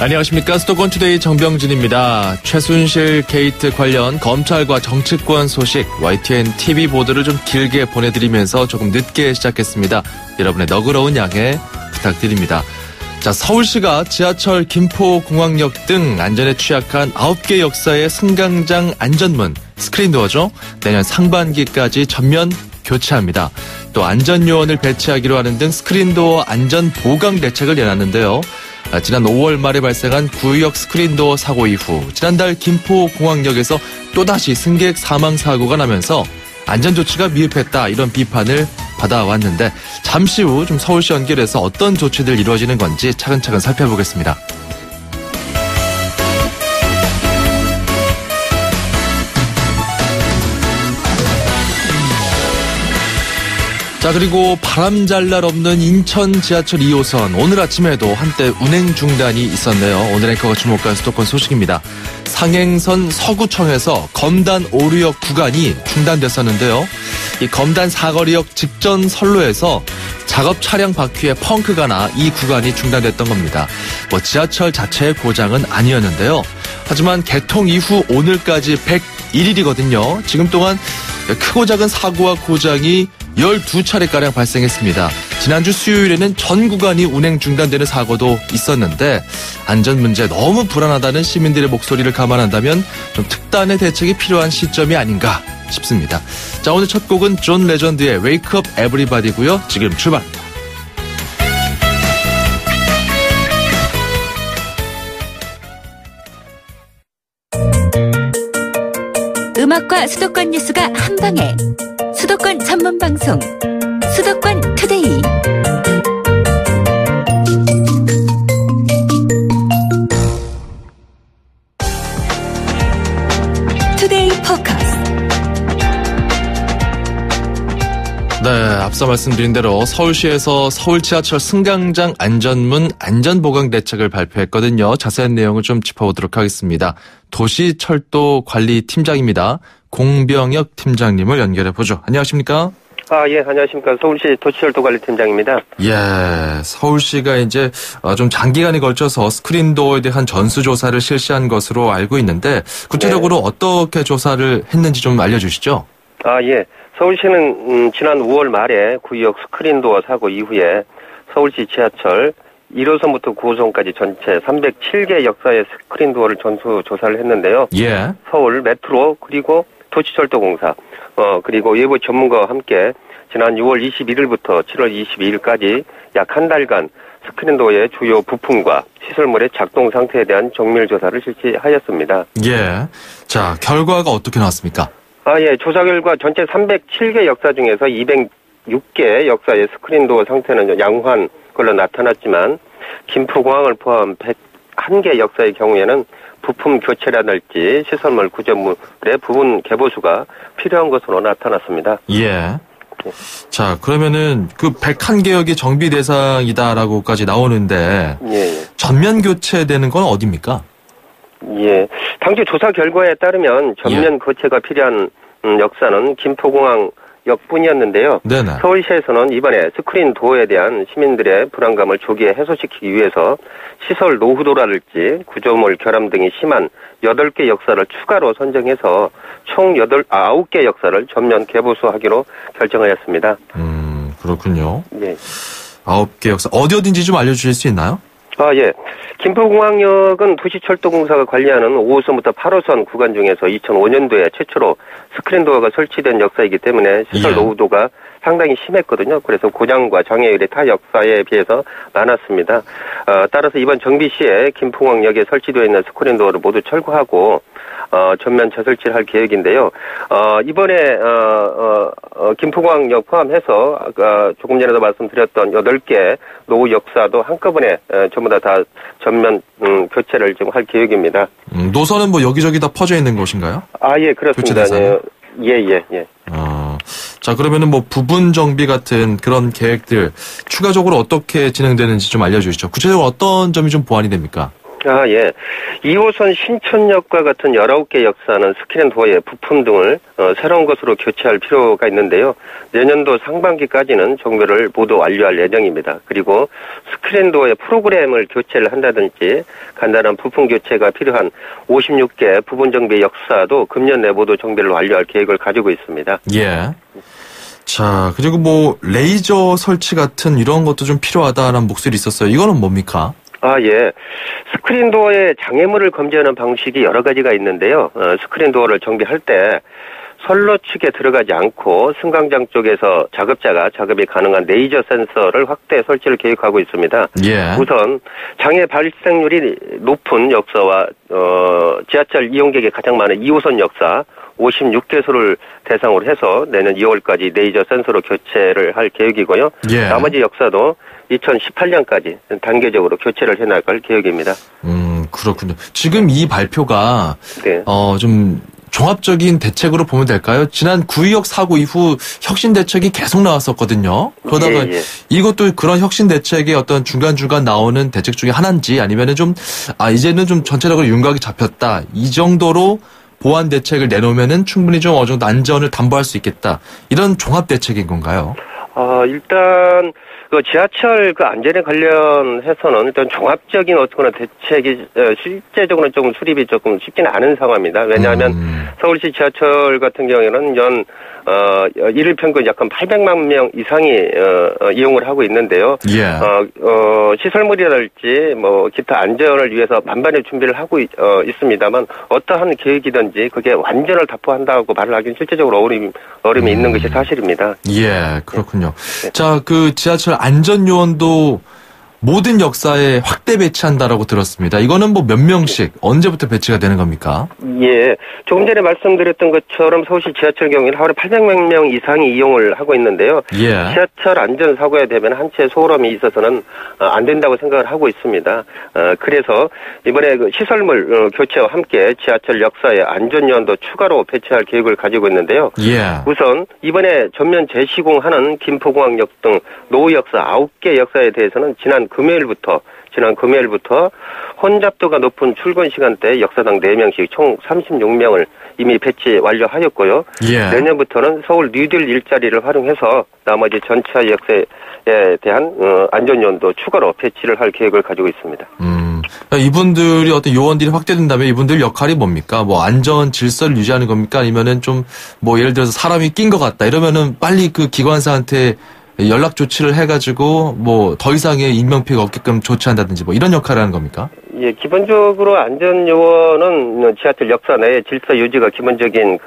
안녕하십니까. 수도권 투데이 정병진입니다. 최순실 게이트 관련 검찰과 정치권 소식 YTN TV 보도를 좀 길게 보내드리면서 조금 늦게 시작했습니다. 여러분의 너그러운 양해 부탁드립니다. 자, 서울시가 지하철 김포공항역 등 안전에 취약한 9개 역사의 승강장 안전문, 스크린도어죠. 내년 상반기까지 전면 교체합니다. 또 안전요원을 배치하기로 하는 등 스크린도어 안전 보강 대책을 내놨는데요. 지난 5월 말에 발생한 구의역 스크린도어 사고 이후 지난달 김포공항역에서 또다시 승객 사망 사고가 나면서 안전조치가 미흡했다, 이런 비판을 받아왔는데 잠시 후 좀 서울시 연결해서 어떤 조치들 이루어지는 건지 차근차근 살펴보겠습니다. 자, 그리고 바람 잘 날 없는 인천 지하철 2호선 오늘 아침에도 한때 운행 중단이 있었네요. 오늘 앵커가 주목한 수도권 소식입니다. 상행선 서구청에서 검단 오류역 구간이 중단됐었는데요. 이 검단 사거리역 직전 선로에서 작업 차량 바퀴에 펑크가 나 이 구간이 중단됐던 겁니다. 지하철 자체의 고장은 아니었는데요. 하지만 개통 이후 오늘까지 101일이거든요. 지금 동안 크고 작은 사고와 고장이 12차례가량 발생했습니다. 지난주 수요일에는 전 구간이 운행 중단되는 사고도 있었는데 안전 문제 너무 불안하다는 시민들의 목소리를 감안한다면 좀 특단의 대책이 필요한 시점이 아닌가 싶습니다. 자, 오늘 첫 곡은 존 레전드의 Wake Up Everybody고요. 지금 출발합니다. 음악과 수도권 뉴스가 한방에 수도권 전문 방송 수도권 투데이. 투데이 포커스. 네, 앞서 말씀드린 대로 서울시에서 서울 지하철 승강장 안전문 안전보강 대책을 발표했거든요. 자세한 내용을 좀 짚어보도록 하겠습니다. 도시철도관리팀장입니다. 공병혁 팀장님을 연결해보죠. 안녕하십니까? 예, 안녕하십니까. 서울시 도시철도관리팀장입니다. 예, 서울시가 이제 좀 장기간에 걸쳐서 스크린도어에 대한 전수조사를 실시한 것으로 알고 있는데 구체적으로 어떻게 조사를 했는지 좀 알려주시죠. 예. 서울시는 지난 5월 말에 구의역 스크린도어 사고 이후에 서울시 지하철 1호선부터 9호선까지 전체 307개 역사의 스크린도어를 전수조사를 했는데요. 예. 서울 메트로 그리고 도시철도공사 그리고 외부 전문가와 함께 지난 6월 21일부터 7월 22일까지 약 한 달간 스크린도어의 주요 부품과 시설물의 작동 상태에 대한 정밀 조사를 실시하였습니다. 예. 자, 결과가 어떻게 나왔습니까? 예. 조사 결과 전체 307개 역사 중에서 206개 역사의 스크린도어 상태는 양호한 걸로 나타났지만 김포공항을 포함 101개 역사의 경우에는 부품 교체라든지 시설물 구조물의 부분 개보수가 필요한 것으로 나타났습니다. 예. 자, 그러면은 그 101개역이 정비 대상이다라고까지 나오는데 예. 전면 교체되는 건 어디입니까? 예. 당초 조사 결과에 따르면 전면 교체가 필요한 역사는 김포공항 역뿐이었는데요. 네네. 서울시에서는 이번에 스크린 도어에 대한 시민들의 불안감을 조기에 해소시키기 위해서 시설 노후도라든지 구조물 결함 등이 심한 8개 역사를 추가로 선정해서 총 9개 역사를 전면 개보수하기로 결정하였습니다. 그렇군요. 예. 9개 역사. 어딘지 좀 알려주실 수 있나요? 예. 김포공항역은 도시철도공사가 관리하는 5호선부터 8호선 구간 중에서 2005년도에 최초로 스크린도어가 설치된 역사이기 때문에 시설 노후도가 상당히 심했거든요. 그래서 고장과 장애율이 타 역사에 비해서 많았습니다. 따라서 이번 정비 시에 김포공항역에 설치되어 있는 스크린도어를 모두 철거하고 전면 재설치를 할 계획인데요. 이번에 김포공항역 포함해서 조금 전에도 말씀드렸던 8개 노후 역사도 한꺼번에 전부 다 전면 교체를 좀 할 계획입니다. 노선은 뭐 여기저기 다 퍼져 있는 곳인가요? 예, 그렇습니다. 예. 자, 그러면은 뭐 부분 정비 같은 그런 계획들 추가적으로 어떻게 진행되는지 좀 알려주시죠. 구체적으로 어떤 점이 좀 보완이 됩니까? 예. 2호선 신촌역과 같은 19개 역사는 스크린도어의 부품 등을 새로운 것으로 교체할 필요가 있는데요. 내년도 상반기까지는 정비를 모두 완료할 예정입니다. 그리고 스크린도어의 프로그램을 교체를 한다든지 간단한 부품 교체가 필요한 56개 부분 정비 역사도 금년 내 모두 정비를 완료할 계획을 가지고 있습니다. 예. 자, 그리고 뭐 레이저 설치 같은 이런 것도 좀 필요하다는 목소리 있었어요. 이거는 뭡니까? 예. 스크린도어의 장애물을 검지하는 방식이 여러 가지가 있는데요. 스크린도어를 정비할 때 선로 측에 들어가지 않고 승강장 쪽에서 작업자가 작업이 가능한 레이저 센서를 확대 설치를 계획하고 있습니다. 예. 우선 장애 발생률이 높은 역사와 지하철 이용객이 가장 많은 2호선 역사 56개소를 대상으로 해서 내년 2월까지 레이저 센서로 교체를 할 계획이고요. 예. 나머지 역사도 2018년까지 단계적으로 교체를 해나갈 계획입니다. 그렇군요. 지금 이 발표가 네. 좀 종합적인 대책으로 보면 될까요? 지난 9.26 사고 이후 혁신 대책이 계속 나왔었거든요. 그러다가 예. 이것도 그런 혁신 대책의 어떤 중간중간 나오는 대책 중에 하나인지 아니면은 이제는 좀 전체적으로 윤곽이 잡혔다. 이 정도로 보완 대책을 내놓으면은 충분히 좀 어느 정도 안전을 담보할 수 있겠다. 이런 종합 대책인 건가요? 일단 그 지하철 그 안전에 관련해서는 일단 종합적인 어떤 대책이 실제적으로는 조금 수립이 조금 쉽지는 않은 상황입니다. 왜냐하면 서울시 지하철 같은 경우에는 연 일일 평균 약간 800만 명 이상이 이용을 하고 있는데요. 예. 시설물이랄지 뭐 기타 안전을 위해서 만반의 준비를 하고 있습니다만 어떠한 계획이든지 그게 완전을 답보한다고 말을 하기는 실제적으로 어려움이 있는 것이 사실입니다. 예, 그렇군요. 네. 자, 그 지하철 안전 요원도 모든 역사에 확대 배치한다라고 들었습니다. 이거는 뭐 몇 명씩 언제부터 배치가 되는 겁니까? 예. 조금 전에 말씀드렸던 것처럼 서울시 지하철 경우에는 하루에 800명 이상이 이용을 하고 있는데요. 예. 지하철 안전사고에 되면 한 채 소홀함이 있어서는 안 된다고 생각을 하고 있습니다. 그래서 이번에 그 시설물 교체와 함께 지하철 역사에 안전요원도 추가로 배치할 계획을 가지고 있는데요. 예. 우선 이번에 전면 재시공하는 김포공항역 등 노후 역사 9개 역사에 대해서는 지난 금요일부터 혼잡도가 높은 출근 시간대에 역사당 4명씩 총 36명을 이미 배치 완료하였고요. 예. 내년부터는 서울 뉴딜 일자리를 활용해서 나머지 전차 역사에 대한 안전요원도 추가로 배치를 할 계획을 가지고 있습니다. 이분들이 어떤 요원들이 확대된다면 이분들 역할이 뭡니까? 뭐 안전 질서를 유지하는 겁니까? 아니면은 좀 뭐 예를 들어서 사람이 낀 것 같다 이러면은 빨리 그 기관사한테 연락 조치를 해가지고 뭐 더 이상의 인명피해가 없게끔 조치한다든지 뭐 이런 역할을 하는 겁니까? 예, 기본적으로 안전요원은 지하철 역사 내에 질서 유지가 기본적인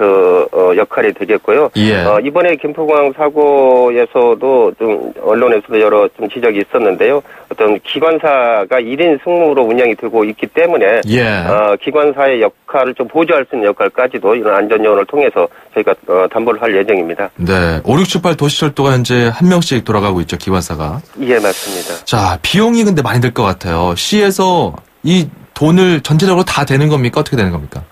역할이 되겠고요. 예. 이번에 김포공항 사고에서도 좀 언론에서도 여러 좀 지적이 있었는데요. 어떤 기관사가 1인 승무로 운영이 되고 있기 때문에 예. 기관사의 역할을 좀 보조할 수 있는 역할까지도 이런 안전요원을 통해서 저희가 담보를 할 예정입니다. 네, 5678 도시철도가 현재 한 명씩 돌아가고 있죠, 기관사가. 예, 맞습니다. 자, 비용이 근데 많이 들 것 같아요. 시에서 이 돈을 전체적으로 다 되는 겁니까? 어떻게 되는 겁니까?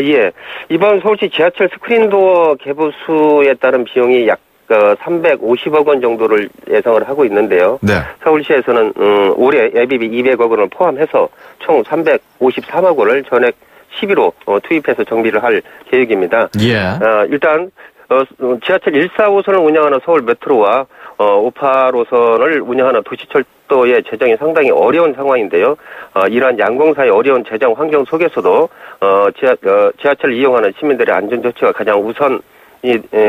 예. 이번 서울시 지하철 스크린도어 개보수에 따른 비용이 약 350억 원 정도를 예상을 하고 있는데요. 네. 서울시에서는 올해 예비비 200억 원을 포함해서 총 353억 원을 전액 11호 투입해서 정비를 할 계획입니다. 예. 일단 지하철 145호선을 운영하는 서울 메트로와 58호선을 운영하는 도시철도의 재정이 상당히 어려운 상황인데요. 이러한 양공사의 어려운 재정 환경 속에서도 지하철을 이용하는 시민들의 안전 조치가 가장 우선이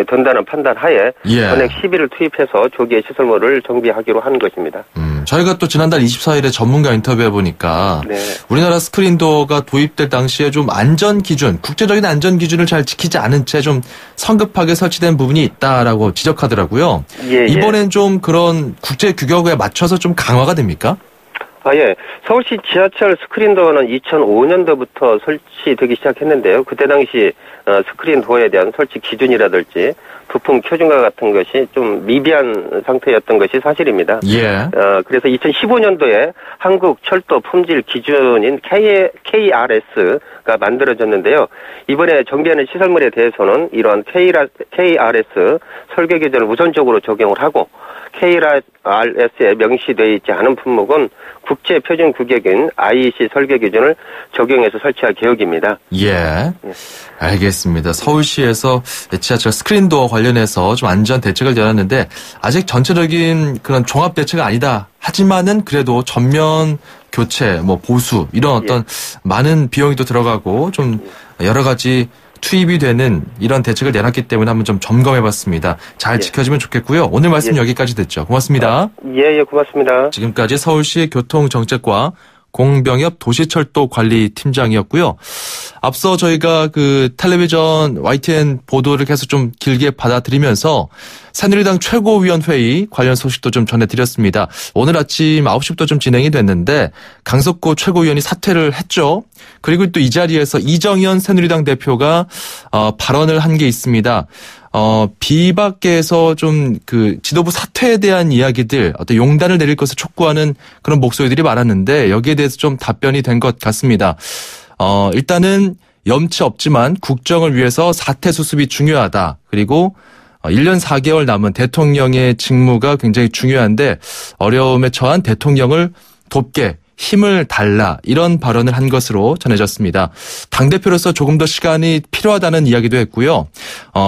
된다는 판단 하에 전액 10일을 투입해서 조기에 시설물을 정비하기로 하는 것입니다. 저희가 또 지난달 24일에 전문가 인터뷰해 보니까 네. 우리나라 스크린도어가 도입될 당시에 좀 안전 기준, 국제적인 안전 기준을 잘 지키지 않은 채 좀 성급하게 설치된 부분이 있다라고 지적하더라고요. 예, 이번엔 좀 그런 국제 규격에 맞춰서 좀 강화가 됩니까? 예. 서울시 지하철 스크린도어는 2005년도부터 설치되기 시작했는데요. 그때 당시 스크린도어에 대한 설치 기준이라든지 부품 표준화 같은 것이 좀 미비한 상태였던 것이 사실입니다. 예. 그래서 2015년도에 한국 철도 품질 기준인 KRS 가 만들어졌는데요. 이번에 정비하는 시설물에 대해서는 이러한 KRS 설계 규정을 우선적으로 적용을 하고 KRS에 명시되어 있지 않은 품목은 국제 표준 규격인 IEC 설계 기준을 적용해서 설치할 계획입니다. 예. 알겠습니다. 서울시에서 지하철 스크린도어 관련해서 좀 안전 대책을 내놨는데 아직 전체적인 그런 종합 대책은 아니다. 하지만은 그래도 전면 교체, 보수 이런 어떤 많은 비용이 또 들어가고 좀 여러 가지 투입이 되는 이런 대책을 내놨기 때문에 한번 좀 점검해봤습니다. 잘 지켜지면 좋겠고요. 오늘 말씀 여기까지 듣죠. 고맙습니다. 예, 고맙습니다. 지금까지 서울시 교통정책과 공병엽 도시철도관리팀장이었고요. 앞서 저희가 그 텔레비전 YTN 보도를 계속 좀 길게 받아들이면서 새누리당 최고위원회의 관련 소식도 좀 전해드렸습니다. 오늘 아침 9시부터 좀 진행이 됐는데 강석구 최고위원이 사퇴를 했죠. 그리고 또 이 자리에서 이정현 새누리당 대표가 발언을 한 게 있습니다. 비박계에서 좀 그 지도부 사퇴에 대한 이야기들, 어떤 용단을 내릴 것을 촉구하는 그런 목소리들이 많았는데 여기에 대해서 좀 답변이 된 것 같습니다. 일단은 염치 없지만 국정을 위해서 사퇴 수습이 중요하다. 그리고 1년 4개월 남은 대통령의 직무가 굉장히 중요한데 어려움에 처한 대통령을 돕게 힘을 달라 이런 발언을 한 것으로 전해졌습니다. 당대표로서 조금 더 시간이 필요하다는 이야기도 했고요.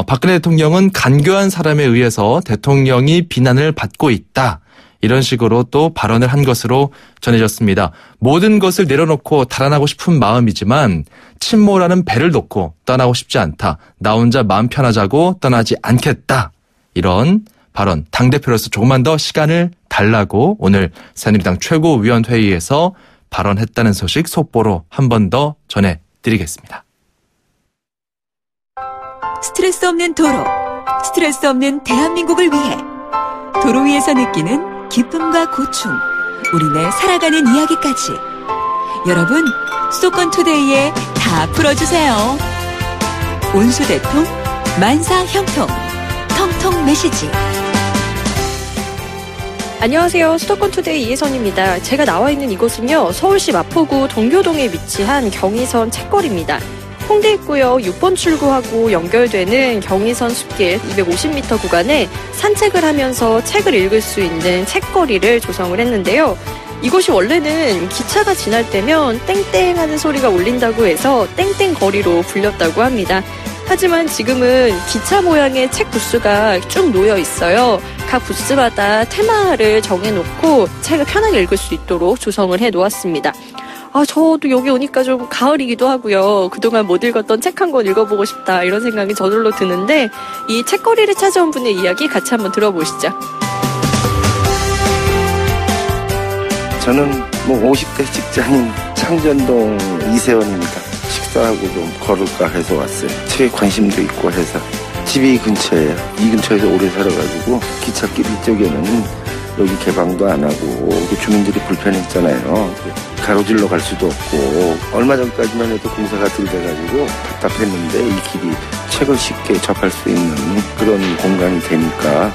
박근혜 대통령은 간교한 사람에 의해서 대통령이 비난을 받고 있다. 이런 식으로 또 발언을 한 것으로 전해졌습니다. 모든 것을 내려놓고 달아나고 싶은 마음이지만 침몰하는 배를 놓고 떠나고 싶지 않다. 나 혼자 마음 편하자고 떠나지 않겠다. 이런 발언, 당대표로서 조금만 더 시간을 달라고 오늘 새누리당 최고위원회의에서 발언했다는 소식 속보로 한 번 더 전해드리겠습니다. 스트레스 없는 도로, 스트레스 없는 대한민국을 위해 도로 위에서 느끼는 기쁨과 고충, 우리네 살아가는 이야기까지 여러분 수도권 투데이에 다 풀어주세요. 온수대통, 만사형통, 통통 메시지. 안녕하세요. 수도권 투데이 이혜선입니다. 제가 나와 있는 이곳은요, 서울시 마포구 동교동에 위치한 경의선 책거리입니다. 홍대 입구역 6번 출구하고 연결되는 경의선 숲길 250m 구간에 산책을 하면서 책을 읽을 수 있는 책거리를 조성을 했는데요. 이곳이 원래는 기차가 지날 때면 땡땡하는 소리가 울린다고 해서 땡땡거리로 불렸다고 합니다. 하지만 지금은 기차 모양의 책 부스가 쭉 놓여 있어요. 각 부스마다 테마를 정해놓고 책을 편하게 읽을 수 있도록 조성을 해놓았습니다. 저도 여기 오니까 좀 가을이기도 하고요. 그동안 못 읽었던 책 한 권 읽어보고 싶다 이런 생각이 저절로 드는데 이 책거리를 찾아온 분의 이야기 같이 한번 들어보시죠. 저는 50대 직장인 창전동 이세원입니다. 식사하고 좀 걸을까 해서 왔어요. 책에 관심도 있고 해서. 집이 근처예요. 이 근처에서 오래 살아가지고 기찻길 이쪽에는 여기 개방도 안 하고 주민들이 불편했잖아요. 가로질러 갈 수도 없고 얼마 전까지만 해도 공사가 덜 돼가지고 답답했는데 이 길이 책을 쉽게 접할 수 있는 그런 공간이 되니까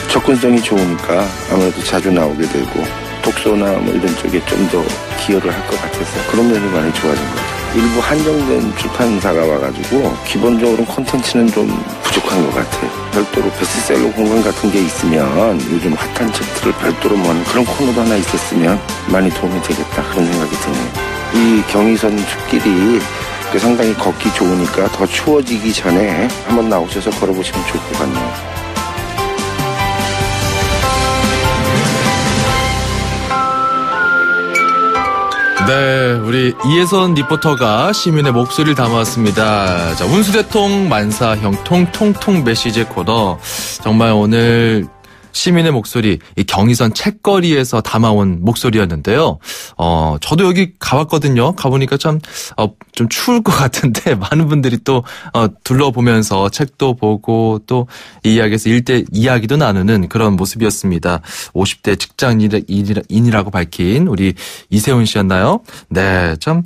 접근성이 좋으니까 아무래도 자주 나오게 되고 독서나 이런 쪽에 좀 더 기여를 할 것 같아서 그런 면이 많이 좋아진 것 같아요. 일부 한정된 출판사가 와가지고 기본적으로 콘텐츠는 좀 부족한 것 같아요. 별도로 베스트셀러 공간 같은 게 있으면 요즘 핫한 책들을 별도로 모는 그런 코너도 하나 있었으면 많이 도움이 되겠다 그런 생각이 드네요. 이 경의선 숲길이 상당히 걷기 좋으니까 더 추워지기 전에 한번 나오셔서 걸어보시면 좋을 것 같네요. 네, 우리 이혜선 리포터가 시민의 목소리를 담아왔습니다. 자, 운수대통 만사형통 통통 메시지 코너. 정말 오늘 시민의 목소리, 이 경의선 책거리에서 담아온 목소리였는데요. 저도 여기 가봤거든요. 가보니까 좀 추울 것 같은데, 많은 분들이 또, 둘러보면서 책도 보고, 또, 이 이야기에서 일대 이야기도 나누는 그런 모습이었습니다. 50대 직장인이라고 밝힌 우리 이세훈 씨였나요? 네, 참,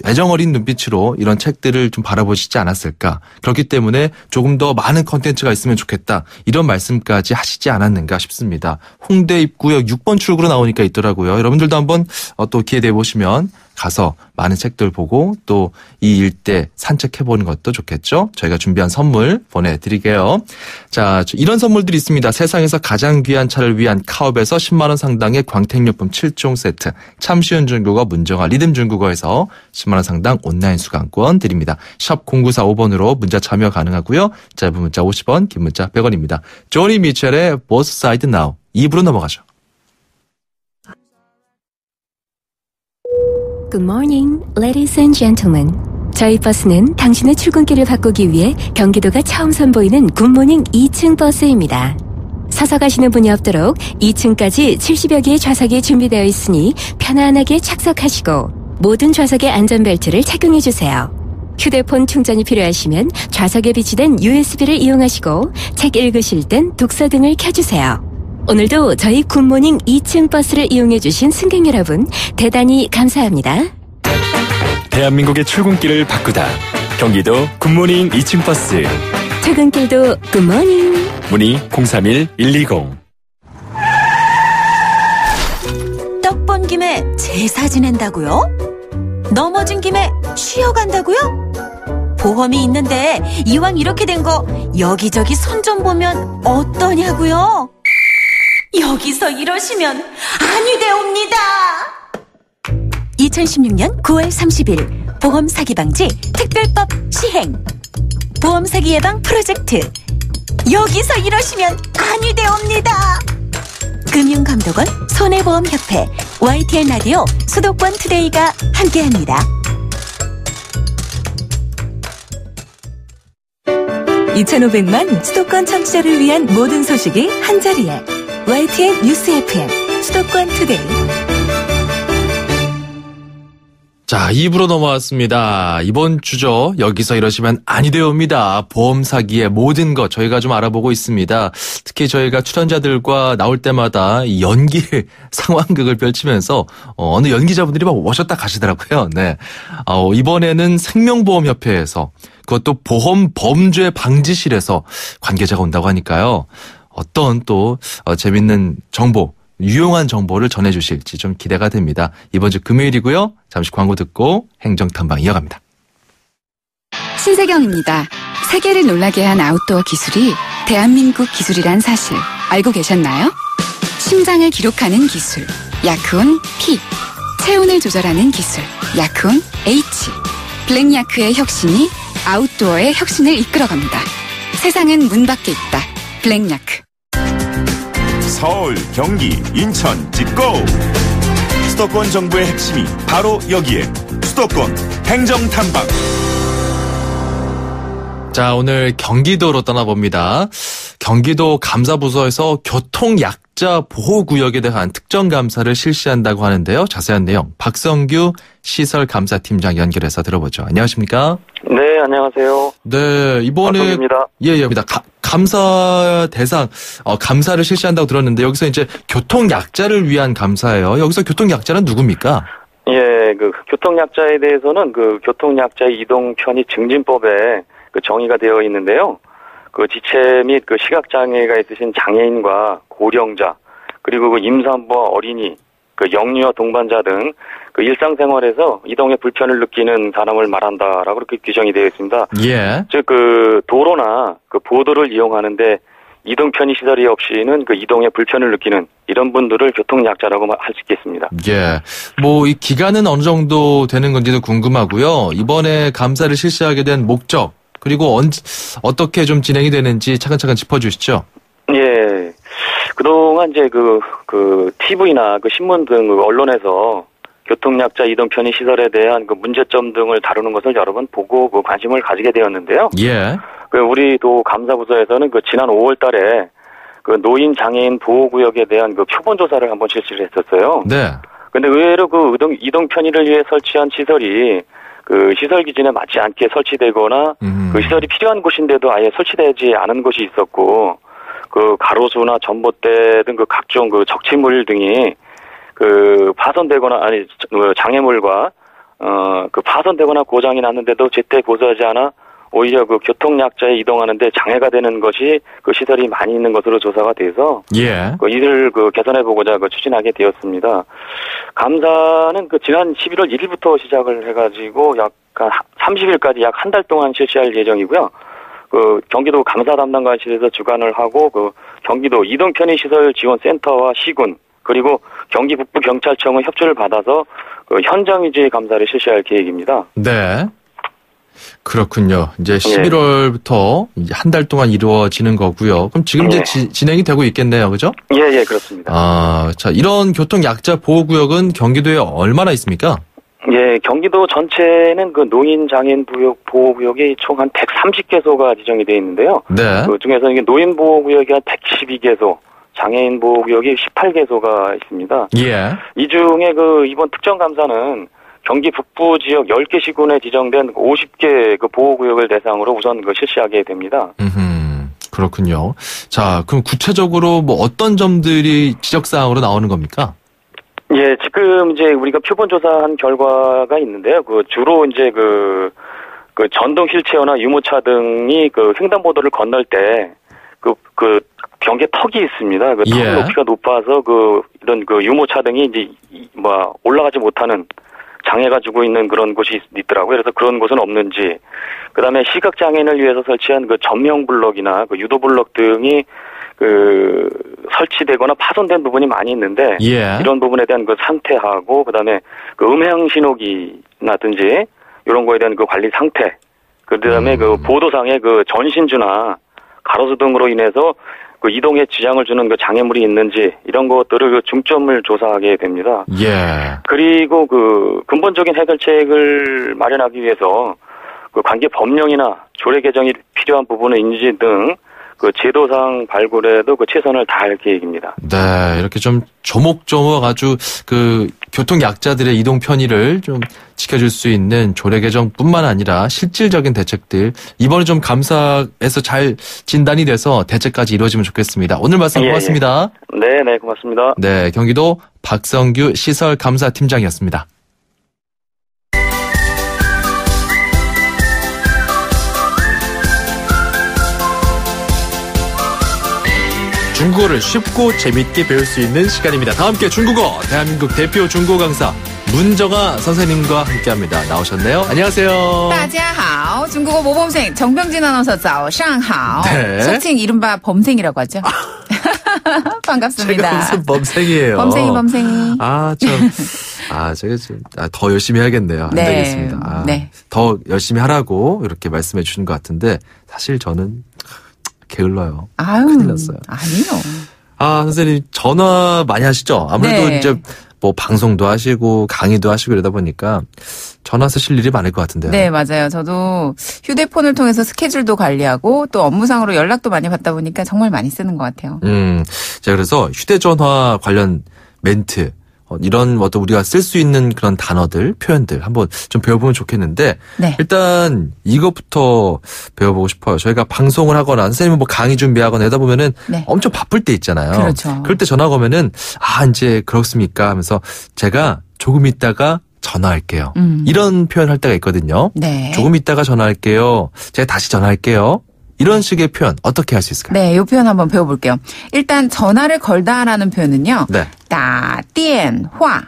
애정 어린 눈빛으로 이런 책들을 좀 바라보시지 않았을까. 그렇기 때문에 조금 더 많은 컨텐츠가 있으면 좋겠다. 이런 말씀까지 하시지 않았는가 싶습니다. 홍대 입구역 6번 출구로 나오니까 있더라고요. 여러분들도 한번 또 기회 내보시면 가서 많은 책들 보고 또 이 일대 산책해보는 것도 좋겠죠. 저희가 준비한 선물 보내드릴게요. 자, 이런 선물들이 있습니다. 세상에서 가장 귀한 차를 위한 카업에서 10만 원 상당의 광택용품 7종 세트, 참 쉬운 중국어 문정아 리듬 중국어에서 10만 원 상당 온라인 수강권 드립니다. 샵 0945번으로 문자 참여 가능하고요. 짧은 문자 50원, 긴 문자 100원입니다. 조니 미첼의 Both Side Now 2부로 넘어가죠. Good morning, ladies and gentlemen. 저희 버스는 당신의 출근길을 바꾸기 위해 경기도가 처음 선보이는 굿모닝 2층 버스입니다. 서서 가시는 분이 없도록 2층까지 70여 개의 좌석이 준비되어 있으니 편안하게 착석하시고 모든 좌석에 안전벨트를 착용해주세요. 휴대폰 충전이 필요하시면 좌석에 비치된 USB를 이용하시고 책 읽으실 땐 독서 등을 켜주세요. 오늘도 저희 굿모닝 2층 버스를 이용해주신 승객 여러분 대단히 감사합니다. 대한민국의 출근길을 바꾸다. 경기도 굿모닝 2층 버스. 출근길도 굿모닝. 문의 031-120. 떡 본 김에 제사 지낸다고요? 넘어진 김에 쉬어간다고요? 보험이 있는데 이왕 이렇게 된 거 여기저기 손 좀 보면 어떠냐고요? 여기서 이러시면 아니 되옵니다. 2016년 9월 30일 보험 사기 방지 특별법 시행. 보험 사기 예방 프로젝트. 여기서 이러시면 아니 되옵니다. 금융감독원, 손해보험협회, YTN 라디오, 수도권 투데이가 함께합니다. 2,500만 수도권 청취자를 위한 모든 소식이 한자리에 YTN 뉴스 FM 수도권 투데이. 자, 2부로 넘어왔습니다. 이번 주죠. 여기서 이러시면 아니 되옵니다. 보험 사기의 모든 것 저희가 좀 알아보고 있습니다. 특히 저희가 출연자들과 나올 때마다 이 연기 상황극을 펼치면서 어느 연기자분들이 막 오셨다 가시더라고요. 네. 이번에는 생명보험협회에서 그것도 보험 범죄 방지실에서 관계자가 온다고 하니까요. 어떤 또 재밌는 정보, 유용한 정보를 전해주실지 좀 기대가 됩니다. 이번 주 금요일이고요. 잠시 광고 듣고 행정탐방 이어갑니다. 신세경입니다. 세계를 놀라게 한 아웃도어 기술이 대한민국 기술이란 사실 알고 계셨나요? 심장을 기록하는 기술, 야크온 P. 체온을 조절하는 기술, 야크온 H. 블랙야크의 혁신이 아웃도어의 혁신을 이끌어갑니다. 세상은 문 밖에 있다. 블랙야크. 서울, 경기, 인천, 집고! 수도권 정부의 핵심이 바로 여기에 수도권 행정탐방. 자, 오늘 경기도로 떠나봅니다. 경기도 감사부서에서 교통약자 보호구역에 대한 특정감사를 실시한다고 하는데요. 자세한 내용 박성규 시설감사팀장 연결해서 들어보죠. 안녕하십니까? 네, 안녕하세요. 네, 이번에 박성규입니다. 예, 감사 대상 감사를 실시한다고 들었는데 여기서 이제 교통약자를 위한 감사예요. 여기서 교통약자는 누굽니까? 예, 그 교통약자에 대해서는 그 교통약자의 이동 편의 증진법에 그 정의가 되어 있는데요. 그 지체 및 그 시각장애가 있으신 장애인과 고령자, 그리고 그 임산부와 어린이, 그 영유아 동반자 등 그 일상생활에서 이동에 불편을 느끼는 사람을 말한다라고 그렇게 규정이 되어 있습니다. 예. 즉 그 도로나 그 보도를 이용하는데 이동 편의 시설이 없이는 그 이동에 불편을 느끼는 이런 분들을 교통약자라고 할 수 있겠습니다. 예. 뭐 이 기간은 어느 정도 되는 건지도 궁금하고요. 이번에 감사를 실시하게 된 목적, 그리고 어떻게 좀 진행이 되는지 차근차근 짚어주시죠. 예. 그동안 이제 그 TV나 그 신문 등 그 언론에서 교통약자 이동 편의 시설에 대한 그 문제점 등을 다루는 것을 여러 번 보고 그 관심을 가지게 되었는데요. 예. 그 우리 도 감사부서에서는 그 지난 5월 달에 그 노인 장애인 보호구역에 대한 그 표본 조사를 한번 실시를 했었어요. 네. 근데 의외로 그 이동 편의를 위해 설치한 시설이 그 시설 기준에 맞지 않게 설치되거나 그 시설이 필요한 곳인데도 아예 설치되지 않은 곳이 있었고, 그 가로수나 전봇대 등 그 각종 그 적치물 등이 그 파손되거나 장애물과 그 파손되거나 고장이 났는데도 제때 보수하지 않아 오히려 그 교통약자에 이동하는데 장애가 되는 것이 그 시설이 많이 있는 것으로 조사가 돼서 예. 이를 개선해보고자 추진하게 되었습니다. 감사는 지난 11월 1일부터 시작을 해가지고 약간 30일까지 약 한 달 동안 실시할 예정이고요. 경기도 감사 담당관실에서 주관을 하고 경기도 이동 편의시설 지원센터와 시군 그리고 경기 북부 경찰청의 협조를 받아서 현장 위주의 감사를 실시할 계획입니다. 네. 그렇군요. 이제 11월부터 한 달 동안 이루어지는 거고요. 그럼 지금 이제 진행이 되고 있겠네요. 그죠? 예, 그렇습니다. 자, 이런 교통약자 보호구역은 경기도에 얼마나 있습니까? 예, 경기도 전체는 노인 장애인 보호구역이 총 한 130개소가 지정이 되어 있는데요. 네. 그 중에서 이게 노인 보호구역이 한 112개소, 장애인 보호구역이 18개소가 있습니다. 예. 이 중에 이번 특정 감사는 경기 북부 지역 10개 시군에 지정된 50개 보호구역을 대상으로 우선 실시하게 됩니다. 그렇군요. 자, 그럼 구체적으로 어떤 점들이 지적사항으로 나오는 겁니까? 예, 지금 이제 우리가 표본 조사한 결과가 있는데요. 주로 이제 전동 휠체어나 유모차 등이 횡단보도를 건널 때 경계 턱이 있습니다. 턱 높이가 높아서 이런 유모차 등이 이제 올라가지 못하는 장애가 주고 있는 그런 곳이 있더라고요. 그래서 그런 곳은 없는지. 그다음에 시각장애인을 위해서 설치한 전명 블럭이나 유도 블럭 등이 설치되거나 파손된 부분이 많이 있는데 이런 부분에 대한 상태하고 그다음에 음향 신호기라든지 이런 거에 대한 관리 상태. 그다음에 보도상의 전신주나 가로수 등으로 인해서 이동에 지장을 주는 장애물이 있는지 이런 것들을 중점을 조사하게 됩니다. 예. 그리고 근본적인 해결책을 마련하기 위해서 관계 법령이나 조례 개정이 필요한 부분의 인지 등 제도상 발굴에도 최선을 다할 계획입니다. 네, 이렇게 좀 조목조목 아주 교통약자들의 이동 편의를 좀 지켜줄 수 있는 조례 개정뿐만 아니라 실질적인 대책들 이번에 좀 감사해서 잘 진단이 돼서 대책까지 이루어지면 좋겠습니다. 오늘 말씀 고맙습니다. 네, 고맙습니다. 네, 경기도 박성규 시설감사팀장이었습니다. 중국어를 쉽고 재밌게 배울 수 있는 시간입니다. 다 함께 중국어 대한민국 대표 중국어 강사 문정아 선생님과 함께합니다. 나오셨네요. 안녕하세요. 大家好. 중국어 모범생 정병진 아나운서 早上好. 네. 속칭 이른바 범생이라고 하죠. 반갑습니다. 제가 무슨 범생이에요. 범생이. 제가 좀 더 열심히 해야겠네요. 안 되겠습니다. 더 열심히 하라고 이렇게 말씀해 주신 것 같은데 사실 저는 게을러요. 큰일 났어요. 아니요. 선생님 전화 많이 하시죠? 아무래도 이제 방송도 하시고 강의도 하시고 이러다 보니까 전화 쓰실 일이 많을 것 같은데요. 네, 맞아요. 저도 휴대폰을 통해서 스케줄도 관리하고 또 업무상으로 연락도 많이 받다 보니까 정말 많이 쓰는 것 같아요. 자, 그래서 휴대전화 관련 멘트 이런 우리가 쓸 수 있는 그런 단어들, 표현들 한번 좀 배워보면 좋겠는데 일단 이것부터 배워보고 싶어요. 저희가 방송을 하거나 선생님은 강의 준비하거나 하다 보면은 엄청 바쁠 때 있잖아요. 그렇죠. 그럴 때 전화 오면은 이제 그렇습니까 하면서 제가 조금 있다가 전화할게요. 이런 표현 할 때가 있거든요. 네. 조금 있다가 전화할게요. 제가 다시 전화할게요. 이런 식의 표현 어떻게 할 수 있을까요? 네, 이 표현 한번 배워볼게요. 일단 전화를 걸다라는 표현은요. 다电话.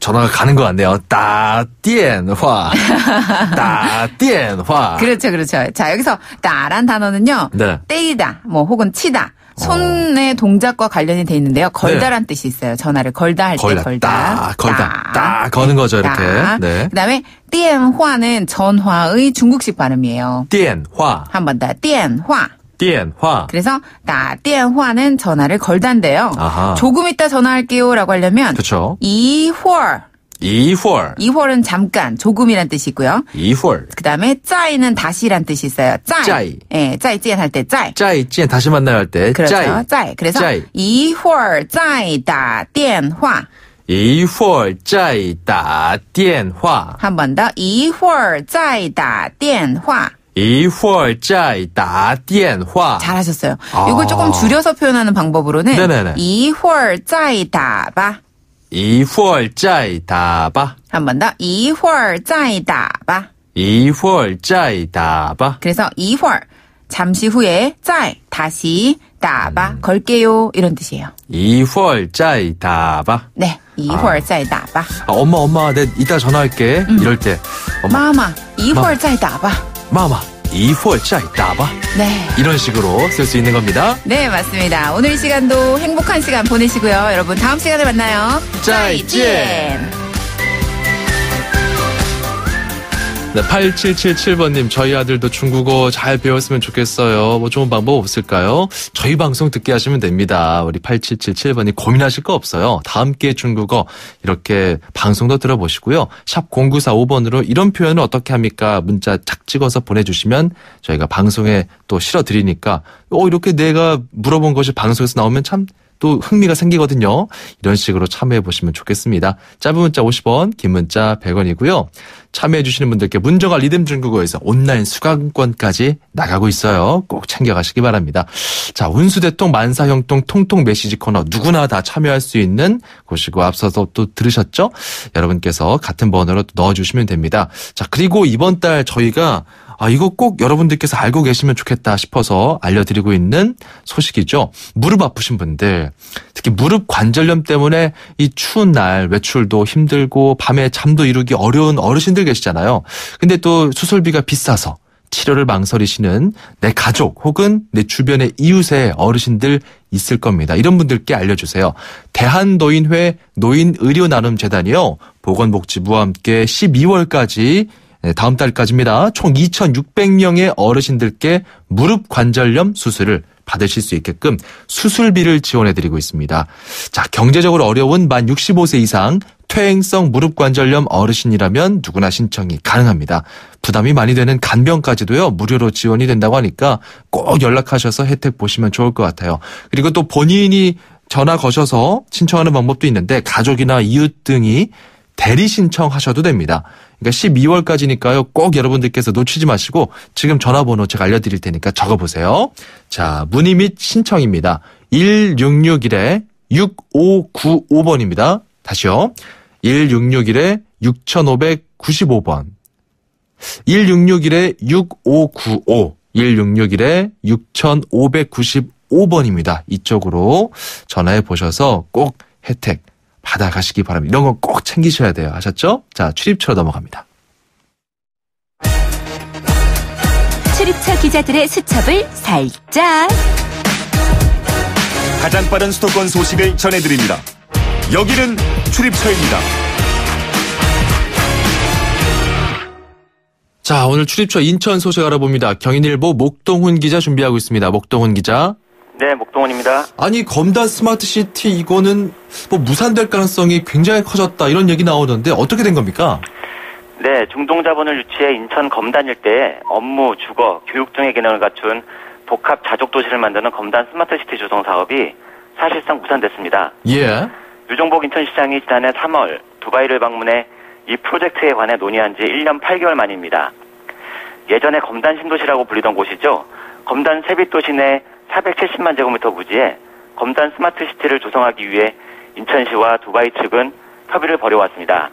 전화가 가는 것 같네요. 打电话. 打电话. 그렇죠. 자, 여기서 따란 단어는요. 때리다, 혹은 치다. 손의 동작과 관련이 돼 있는데요. 걸다란 뜻이 있어요. 전화를 걸다 할 때 걸다. 걸다. 거는 거죠, 이렇게. 네. 그다음에 电话는 전화의 중국식 발음이에요. 电话. 한 번 더. 电话. 电话. 그래서 打电话는 전화를 걸다인데요. 조금 이따 전화할게요라고 하려면 그렇죠. 一会儿. 一会儿. 一会儿은 잠깐, 조금이란 뜻이 있고요. 一会儿. 그다음에 再는 다시란 뜻이 있어요. 再. 예, 再见할 때 再. 再见 다시 만나요 할 때. 그렇죠. 再. 그래서 一会儿再打电话. 一会儿再打电话. 한 번 더. 一会儿再打电话. 一会儿再打电话. 잘하셨어요. 이걸 조금 줄여서 표현하는 방법으로는 네네네. 一会儿再打吧. 一会儿再打吧. 한 번 더. 一会儿再打吧.一会儿再打吧. 그래서 一会儿 잠시 후에 再 다시 打吧 걸게요 이런 뜻이에요. 一会儿再打吧. 네, 一会儿再打吧. 엄마, 내 이따 전화할게. 이럴 때. 마마, 一会儿再打吧. 마마, 一会儿再打吧. 네. 이런 식으로 쓸 수 있는 겁니다. 네, 맞습니다. 오늘 이 시간도 행복한 시간 보내시고요. 여러분 다음 시간에 만나요. 再见. 네, 8777번님, 저희 아들도 중국어 잘 배웠으면 좋겠어요. 뭐 좋은 방법 없을까요? 저희 방송 듣게 하시면 됩니다. 우리 8777번님 고민하실 거 없어요. 다 함께 중국어 이렇게 방송도 들어보시고요. 샵 0945번으로 이런 표현을 어떻게 합니까? 문자 착 찍어서 보내주시면 저희가 방송에 또 실어드리니까 이렇게 내가 물어본 것이 방송에서 나오면 참 또 흥미가 생기거든요. 이런 식으로 참여해 보시면 좋겠습니다. 짧은 문자 50원, 긴 문자 100원이고요. 참여해 주시는 분들께 문정아 리듬 중국어에서 온라인 수강권까지 나가고 있어요. 꼭 챙겨가시기 바랍니다. 자, 운수대통 만사형통 통통 메시지 코너 누구나 다 참여할 수 있는 곳이고 앞서서 또 들으셨죠? 여러분께서 같은 번호로 넣어주시면 됩니다. 자, 그리고 이번 달 저희가 이거 꼭 여러분들께서 알고 계시면 좋겠다 싶어서 알려드리고 있는 소식이죠. 무릎 아프신 분들, 특히 무릎 관절염 때문에 이 추운 날 외출도 힘들고 밤에 잠도 이루기 어려운 어르신들 계시잖아요. 근데 또 수술비가 비싸서 치료를 망설이시는 내 가족 혹은 내 주변의 이웃의 어르신들 있을 겁니다. 이런 분들께 알려주세요. 대한노인회 노인의료나눔재단이요. 보건복지부와 함께 12월까지 다음 달까지입니다. 총 2,600명의 어르신들께 무릎 관절염 수술을 받으실 수 있게끔 수술비를 지원해드리고 있습니다. 자, 경제적으로 어려운 만 65세 이상 퇴행성 무릎 관절염 어르신이라면 누구나 신청이 가능합니다. 부담이 많이 되는 간병까지도요, 무료로 지원이 된다고 하니까 꼭 연락하셔서 혜택 보시면 좋을 것 같아요. 그리고 또 본인이 전화 거셔서 신청하는 방법도 있는데 가족이나 이웃 등이 대리 신청하셔도 됩니다. 그러니까 12월까지니까요. 꼭 여러분들께서 놓치지 마시고 지금 전화번호 제가 알려드릴 테니까 적어보세요. 자, 문의 및 신청입니다. 1661-6595번입니다. 다시요. 1661-6595번. 1661-6595. 1661-6595번입니다. 이쪽으로 전화해 보셔서 꼭 혜택 받아가시기 바랍니다. 이런 건 꼭 챙기셔야 돼요. 아셨죠? 자, 출입처로 넘어갑니다. 출입처 기자들의 수첩을 살짝. 가장 빠른 수도권 소식을 전해드립니다. 여기는 출입처입니다. 자, 오늘 출입처 인천 소식 알아봅니다. 경인일보 목동훈 기자 준비하고 있습니다. 목동훈 기자. 네, 목동훈입니다. 아니, 검단 스마트시티 이거는 뭐 무산될 가능성이 굉장히 커졌다 이런 얘기 나오는데 어떻게 된 겁니까? 네, 중동자본을 유치해 인천 검단 일대에 업무, 주거, 교육 등의 기능을 갖춘 복합 자족도시를 만드는 검단 스마트시티 조성 사업이 사실상 무산됐습니다. 예. 유종복 인천시장이 지난해 3월 두바이를 방문해 이 프로젝트에 관해 논의한 지 1년 8개월 만입니다. 예전에 검단 신도시라고 불리던 곳이죠. 검단 세빛도시 내 470만 제곱미터 부지에 검단 스마트시티를 조성하기 위해 인천시와 두바이 측은 협의를 벌여왔습니다.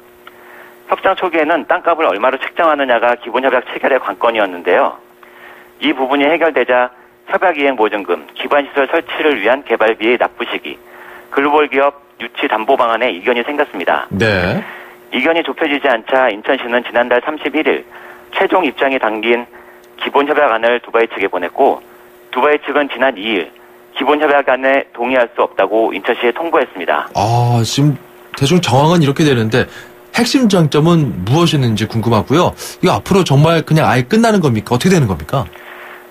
협상 초기에는 땅값을 얼마로 책정하느냐가 기본 협약 체결의 관건이었는데요. 이 부분이 해결되자 협약 이행 보증금, 기반시설 설치를 위한 개발비의 납부 시기, 글로벌 기업 유치 담보 방안에 이견이 생겼습니다. 네. 이견이 좁혀지지 않자 인천시는 지난달 31일 최종 입장이 담긴 기본 협약안을 두바이 측에 보냈고, 두바이 측은 지난 2일 기본 협약안에 동의할 수 없다고 인천시에 통보했습니다. 지금 대충 정황은 이렇게 되는데 핵심 장점은 무엇이었는지 궁금하고요. 이거 앞으로 정말 그냥 아예 끝나는 겁니까? 어떻게 되는 겁니까?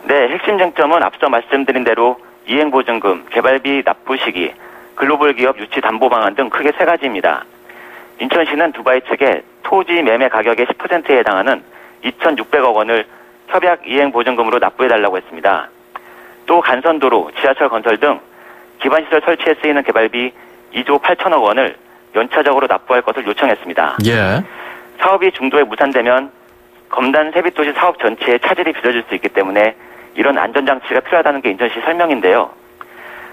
네, 핵심 장점은 앞서 말씀드린 대로 이행보증금, 개발비 납부 시기, 글로벌 기업 유치 담보 방안 등 크게 세 가지입니다. 인천시는 두바이 측에 토지 매매 가격의 10%에 해당하는 2,600억 원을 협약 이행보증금으로 납부해달라고 했습니다. 또 간선도로, 지하철 건설 등 기반시설 설치에 쓰이는 개발비 2조 8천억 원을 연차적으로 납부할 것을 요청했습니다. 예. 사업이 중도에 무산되면 검단 세빛도시 사업 전체에 차질이 빚어질 수 있기 때문에 이런 안전장치가 필요하다는 게 인천시 설명인데요.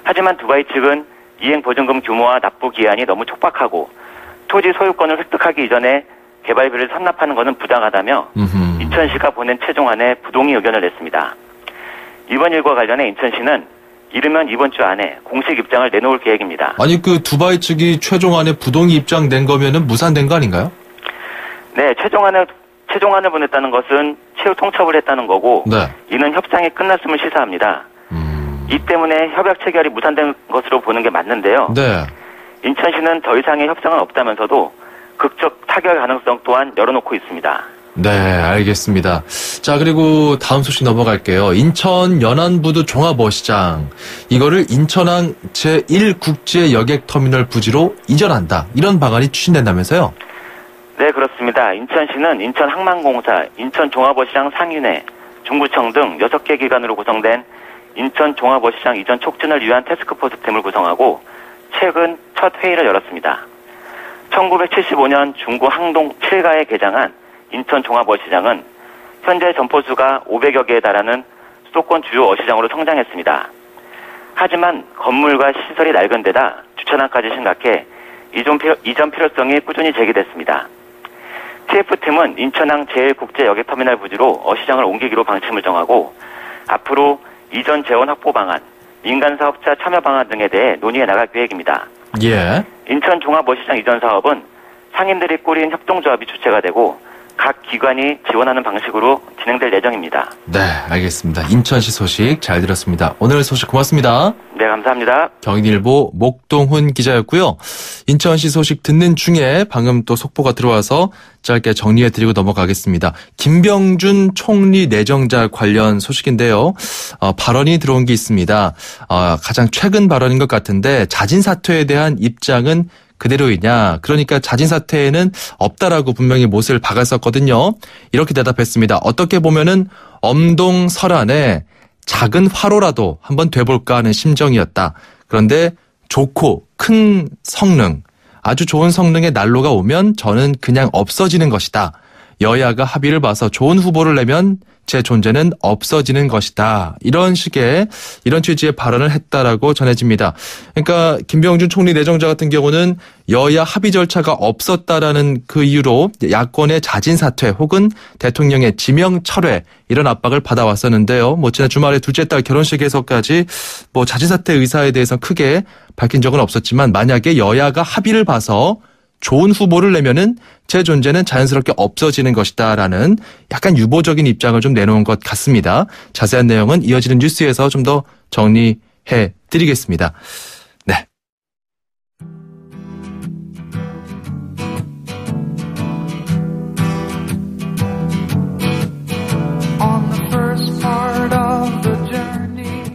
하지만 두바이 측은 이행보증금 규모와 납부 기한이 너무 촉박하고 토지 소유권을 획득하기 이전에 개발비를 선납하는 것은 부당하다며 인천시가 보낸 최종안에 부동의 의견을 냈습니다. 이번 일과 관련해 인천시는 이르면 이번 주 안에 공식 입장을 내놓을 계획입니다. 아니 그 두바이 측이 최종안에 부동의 입장 낸 거면은 무산된 거 아닌가요? 네, 최종안을 보냈다는 것은 최후 통첩을 했다는 거고 네. 이는 협상이 끝났음을 시사합니다. 이 때문에 협약 체결이 무산된 것으로 보는 게 맞는데요. 네. 인천시는 더 이상의 협상은 없다면서도 극적 타결 가능성 또한 열어놓고 있습니다. 네, 알겠습니다. 자, 그리고 다음 소식 넘어갈게요. 인천 연안부두 종합어시장. 이거를 인천항 제1국제여객터미널 부지로 이전한다. 이런 방안이 추진된다면서요? 네, 그렇습니다. 인천시는 인천항만공사, 인천종합어시장 상인회, 중구청 등 6개 기관으로 구성된 인천종합어시장 이전 촉진을 위한 태스크포스 팀을 구성하고 최근 첫 회의를 열었습니다. 1975년 중구 항동 7가에 개장한 인천종합어시장은 현재 점포수가 500여 개에 달하는 수도권 주요 어시장으로 성장했습니다. 하지만 건물과 시설이 낡은 데다 주차장까지 심각해 이전 필요성이 꾸준히 제기됐습니다. TF팀은 인천항 제1국제여객터미널 부지로 어시장을 옮기기로 방침을 정하고 앞으로 이전 재원 확보 방안, 민간 사업자 참여 방안 등에 대해 논의해 나갈 계획입니다. 예. 인천 종합어시장 이전 사업은 상인들이 꾸린 협동조합이 주체가 되고 각 기관이 지원하는 방식으로 진행될 예정입니다. 네, 알겠습니다. 인천시 소식 잘 들었습니다. 오늘 소식 고맙습니다. 네, 감사합니다. 경인일보 목동훈 기자였고요. 인천시 소식 듣는 중에 방금 또 속보가 들어와서 짧게 정리해드리고 넘어가겠습니다. 김병준 총리 내정자 관련 소식인데요. 발언이 들어온 게 있습니다. 가장 최근 발언인 것 같은데 자진 사퇴에 대한 입장은 그대로이냐. 그러니까 자진 사퇴에는 없다라고 분명히 못을 박았었거든요. 이렇게 대답했습니다. 어떻게 보면은 엄동설안에 작은 화로라도 한번 돼볼까 하는 심정이었다. 그런데 좋고 큰 성능, 아주 좋은 성능의 난로가 오면 저는 그냥 없어지는 것이다. 여야가 합의를 봐서 좋은 후보를 내면 제 존재는 없어지는 것이다. 이런 취지의 발언을 했다라고 전해집니다. 그러니까 김병준 총리 내정자 같은 경우는 여야 합의 절차가 없었다라는 그 이유로 야권의 자진 사퇴 혹은 대통령의 지명 철회 이런 압박을 받아왔었는데요. 지난 주말에 둘째 딸 결혼식에서까지 자진 사퇴 의사에 대해서 크게 밝힌 적은 없었지만 만약에 여야가 합의를 봐서 좋은 후보를 내면은 제 존재는 자연스럽게 없어지는 것이다라는 약간 유보적인 입장을 좀 내놓은 것 같습니다. 자세한 내용은 이어지는 뉴스에서 좀 더 정리해 드리겠습니다. 네.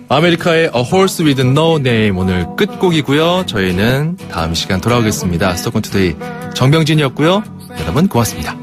아메리카의 A Horse with No Name 오늘 끝곡이고요. 저희는 다음 시간 돌아오겠습니다. 수도권 투데이 정병진이었고요. 여러분 고맙습니다.